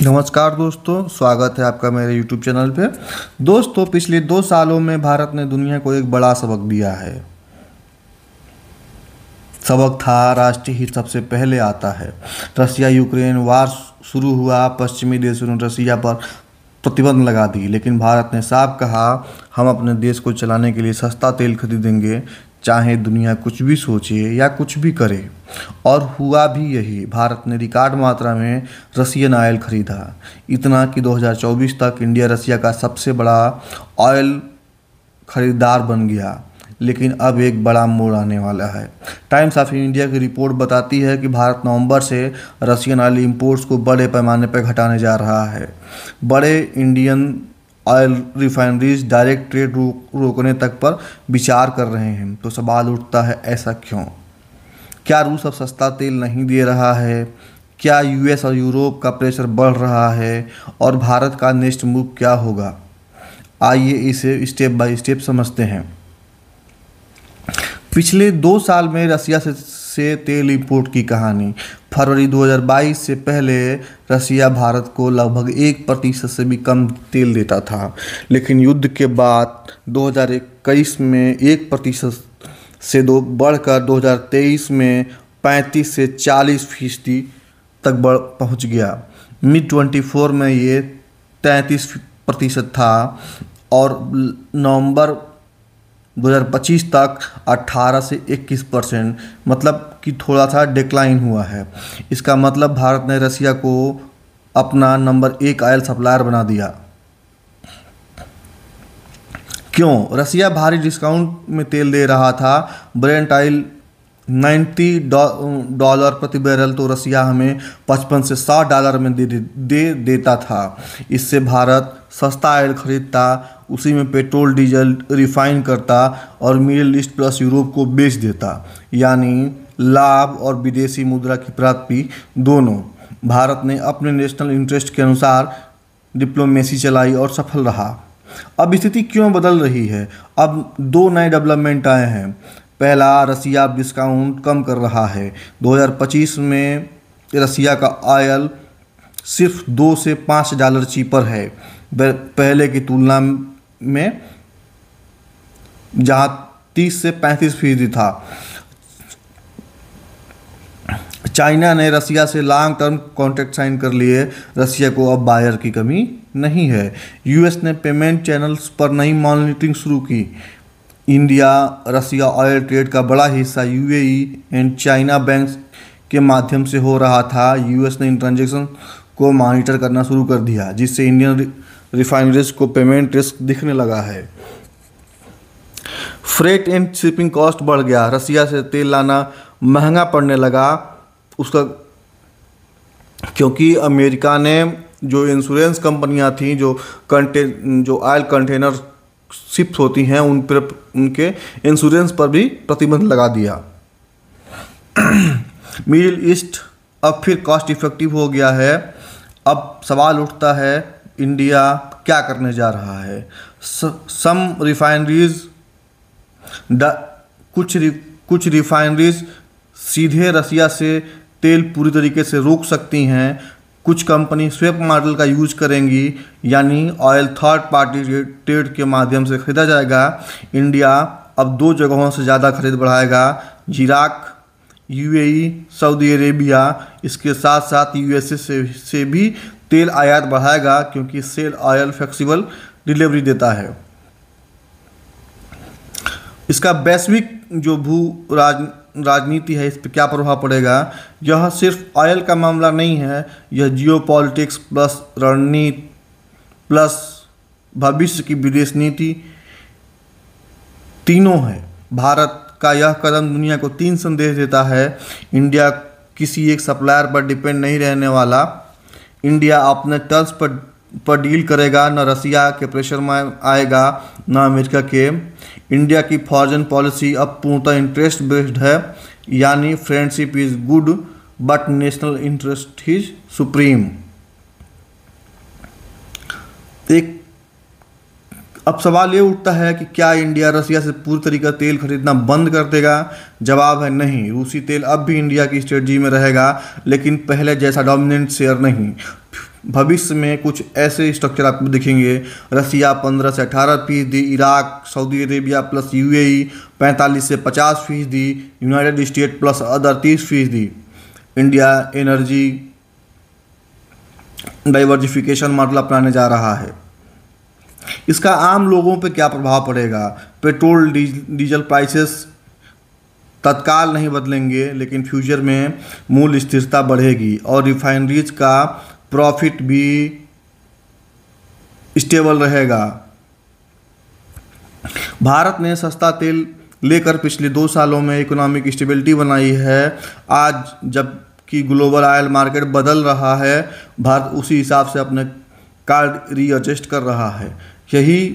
नमस्कार दोस्तों, स्वागत है आपका मेरे YouTube चैनल पे। दोस्तों, पिछले 2 सालों में भारत ने दुनिया को एक बड़ा सबक दिया है। सबक था राष्ट्रीय हित सबसे पहले आता है। रसिया यूक्रेन वार शुरू हुआ, पश्चिमी देशों ने रसिया पर प्रतिबंध लगा दी, लेकिन भारत ने साफ कहा, हम अपने देश को चलाने के लिए सस्ता तेल खरीदेंगे, चाहे दुनिया कुछ भी सोचे या कुछ भी करे। और हुआ भी यही। भारत ने रिकॉर्ड मात्रा में रसियन ऑयल खरीदा, इतना कि 2024 तक इंडिया रसिया का सबसे बड़ा ऑयल खरीदार बन गया। लेकिन अब एक बड़ा मोड़ आने वाला है। टाइम्स ऑफ इंडिया की रिपोर्ट बताती है कि भारत नवंबर से रसियन ऑयल इंपोर्ट्स को बड़े पैमाने पर घटाने जा रहा है। बड़े Indian oil refineries direct trade रोकने तक पर विचार कर रहे हैं। तो सवाल उठता है, ऐसा क्यों? क्या रूस अब सस्ता तेल नहीं दे रहा है? क्या यूएस और यूरोप का प्रेशर बढ़ रहा है? और भारत का नेक्स्ट मूव क्या होगा? आइए इसे स्टेप बाय स्टेप समझते हैं। पिछले 2 साल में रसिया से तेल इंपोर्ट की कहानी। फरवरी 2022 से पहले रसिया भारत को लगभग 1% से भी कम तेल देता था, लेकिन युद्ध के बाद 2021 में 1% से बढ़कर 2023 में 35 से 40% तक पहुंच गया। मिड 24 में ये 33% था और नवंबर 2025 तक 18 से 21%, मतलब कि थोड़ा सा डिक्लाइन हुआ है। इसका मतलब भारत ने रसिया को अपना नंबर 1 ऑयल सप्लायर बना दिया। क्यों? रसिया भारी डिस्काउंट में तेल दे रहा था। ब्रेंट ऑयल $90 प्रति बैरल, तो रसिया हमें $55 से $60 में देता था। इससे भारत सस्ता ऑयल खरीदता, उसी में पेट्रोल डीजल रिफाइन करता और मिडिल ईस्ट प्लस यूरोप को बेच देता। यानी लाभ और विदेशी मुद्रा की प्राप्ति दोनों। भारत ने अपने नेशनल इंटरेस्ट के अनुसार डिप्लोमेसी चलाई और सफल रहा। अब स्थिति क्यों बदल रही है? अब 2 नए डेवलपमेंट आए हैं। पहला, रसिया अब डिस्काउंट कम कर रहा है। 2025 में रसिया का ऑयल सिर्फ $2 से $5 चीपर है पहले की तुलना में, जहां 30 से 35% था। चाइना ने रसिया से लॉन्ग टर्म कॉन्ट्रैक्ट साइन कर लिए। रसिया को अब बायर की कमी नहीं है। यूएस ने पेमेंट चैनल्स पर नई मॉनिटरिंग शुरू की। इंडिया रसिया ऑयल ट्रेड का बड़ा हिस्सा यूएई एंड चाइना बैंक्स के माध्यम से हो रहा था। यूएस ने इन ट्रांजैक्शन को मॉनिटर करना शुरू कर दिया, जिससे इंडियन रिफाइनरीज को पेमेंट रिस्क दिखने लगा है। फ्रेट एंड शिपिंग कॉस्ट बढ़ गया। रसिया से तेल लाना महंगा पड़ने लगा उसका, क्योंकि अमेरिका ने जो इंश्योरेंस कंपनियां थी, जो ऑयल कंटेनर शिप्स होती हैं, उन पर उनके इंश्योरेंस पर भी प्रतिबंध लगा दिया। मिडिल ईस्ट अब फिर कॉस्ट इफेक्टिव हो गया है। अब सवाल उठता है, इंडिया क्या करने जा रहा है? सम रिफाइनरीज कुछ रिफाइनरीज सीधे रसिया से तेल पूरी तरीके से रोक सकती हैं। कुछ कंपनी स्वैप मॉडल का यूज करेंगी, यानी ऑयल थर्ड पार्टी ट्रेड के माध्यम से खरीदा जाएगा। इंडिया अब 2 जगहों से ज़्यादा खरीद बढ़ाएगा, इराक, यूएई, सऊदी अरेबिया। इसके साथ साथ यूएसए से भी तेल आयात बढ़ाएगा, क्योंकि शेल ऑयल फ्लेक्सिबल डिलीवरी देता है। इसका वैश्विक जो राजनीति है, इस पर क्या प्रभाव पड़ेगा? यह सिर्फ ऑयल का मामला नहीं है, यह जियोपॉलिटिक्स प्लस रणनीति प्लस भविष्य की विदेश नीति तीनों है। भारत का यह कदम दुनिया को 3 संदेश देता है। इंडिया किसी एक सप्लायर पर डिपेंड नहीं रहने वाला। इंडिया अपने टर्म्स पर डील करेगा, न रसिया के प्रेशर में आएगा, न अमेरिका के। इंडिया की फॉरेन पॉलिसी अब पूर्णतः इंटरेस्ट बेस्ड है, यानी friendship is good but national interest is supreme. अब सवाल ये उठता है कि क्या इंडिया रसिया से पूरी तरीका तेल खरीदना बंद कर देगा? जवाब है नहीं। रूसी तेल अब भी इंडिया की स्ट्रेटजी में रहेगा, लेकिन पहले जैसा डोमिनेंट शेयर नहीं। भविष्य में कुछ ऐसे स्ट्रक्चर आपको दिखेंगे। रसिया 15 से 18%, Iraq, Saudi Arabia plus UAE 45 से 50%, United state plus other 30%। India energy diversification model अपनाने जा रहा है। इसका आम लोगों पे क्या प्रभाव पड़ेगा? पेट्रोल डीजल प्राइसेस तत्काल नहीं बदलेंगे, लेकिन फ्यूचर में मूल्य स्थिरता बढ़ेगी और रिफाइनरीज का प्रॉफिट भी स्टेबल रहेगा। भारत ने सस्ता तेल लेकर पिछले 2 सालों में इकोनॉमिक स्टेबिलिटी बनाई है। आज जबकि ग्लोबल ऑयल मार्केट बदल रहा है, भारत उसी हिसाब से अपने कार्ड रीएडजस्ट कर रहा है। यही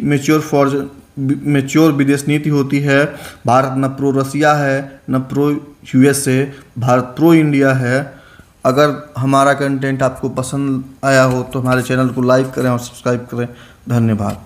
मैच्योर विदेश नीति होती है। भारत न प्रो रसिया है न pro USA, Bharat pro India है। अगर हमारा कंटेंट आपको पसंद आया हो तो हमारे चैनल को लाइक करें और सब्सक्राइब करें। धन्यवाद।